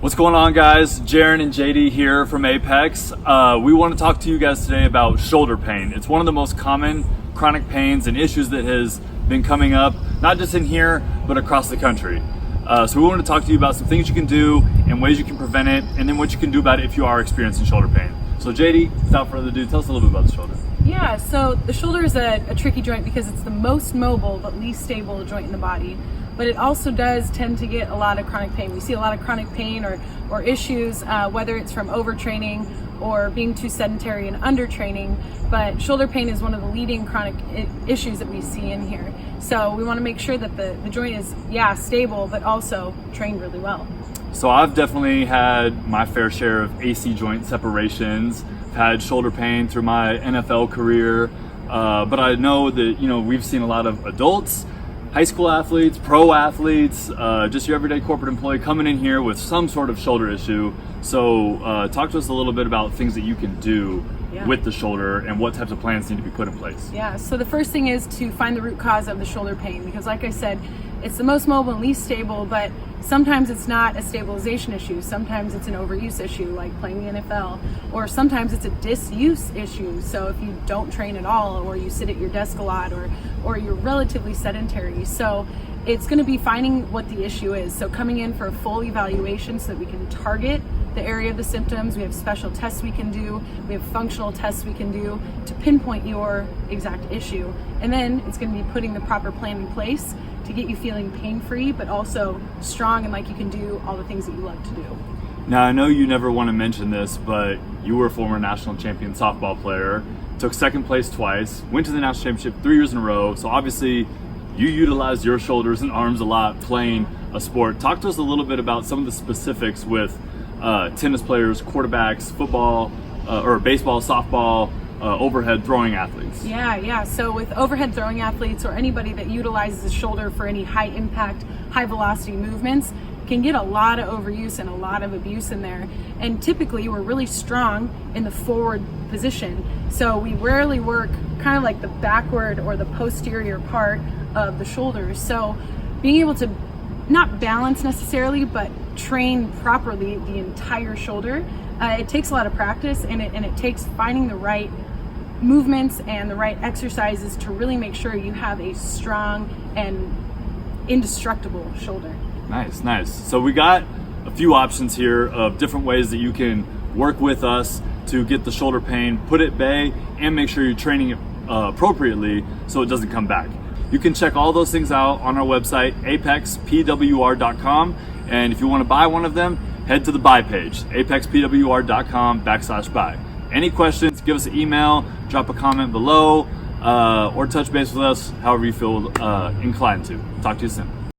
What's going on, guys? Jeron and Jaydee here from Apex. We want to talk to you guys today about shoulder pain. It's one of the most common chronic pains and issues that has been coming up, not just in here, but across the country. So we want to talk to you about some things you can do and ways you can prevent it, and then what you can do about it if you are experiencing shoulder pain. So Jaydee, without further ado, tell us a little bit about the shoulder. Yeah, so the shoulder is a tricky joint because it's the most mobile but least stable joint in the body. But it also does tend to get a lot of chronic pain. We see a lot of chronic pain or issues, whether it's from overtraining or being too sedentary and undertraining. But shoulder pain is one of the leading chronic issues that we see in here. So we want to make sure that the joint is, stable, but also trained really well. So I've definitely had my fair share of AC joint separations. I've had shoulder pain through my NFL career, but I know that we've seen a lot of adults, high school athletes, pro athletes, just your everyday corporate employee coming in here with some sort of shoulder issue. So talk to us a little bit about things that you can do with the shoulder and what types of plans need to be put in place. Yeah, so the first thing is to find the root cause of the shoulder pain, because like I said, it's the most mobile and least stable, but sometimes it's not a stabilization issue. Sometimes it's an overuse issue, like playing the NFL, or sometimes it's a disuse issue. So if you don't train at all, or you sit at your desk a lot, or you're relatively sedentary. So it's going to be finding what the issue is. So coming in for a full evaluation so that we can target the area of the symptoms. We have special tests we can do. We have functional tests we can do to pinpoint your exact issue. And then it's going to be putting the proper plan in place to get you feeling pain-free, but also strong and like you can do all the things that you love to do. Now, I know you never want to mention this, but you were a former national champion softball player, took second place twice, went to the national championship 3 years in a row. So obviously you utilized your shoulders and arms a lot playing a sport. Talk to us a little bit about some of the specifics with tennis players, quarterbacks, football, or baseball, softball, overhead throwing athletes. Yeah. So with overhead throwing athletes or anybody that utilizes the shoulder for any high impact, high velocity movements, can get a lot of overuse and a lot of abuse in there. And typically we're really strong in the forward position. So we rarely work kind of like the backward or the posterior part of the shoulders. So being able to not balance necessarily, but train properly the entire shoulder, it takes a lot of practice, and it takes finding the right movements and the right exercises to really make sure you have a strong and indestructible shoulder. Nice. So we got a few options here of different ways that you can work with us to get the shoulder pain put at bay and make sure you're training it appropriately so it doesn't come back. You can check all those things out on our website, apexpwr.com. And if you want to buy one of them, head to the buy page, apexpwr.com/buy. Any questions, give us an email, drop a comment below, or touch base with us however you feel inclined to. Talk to you soon.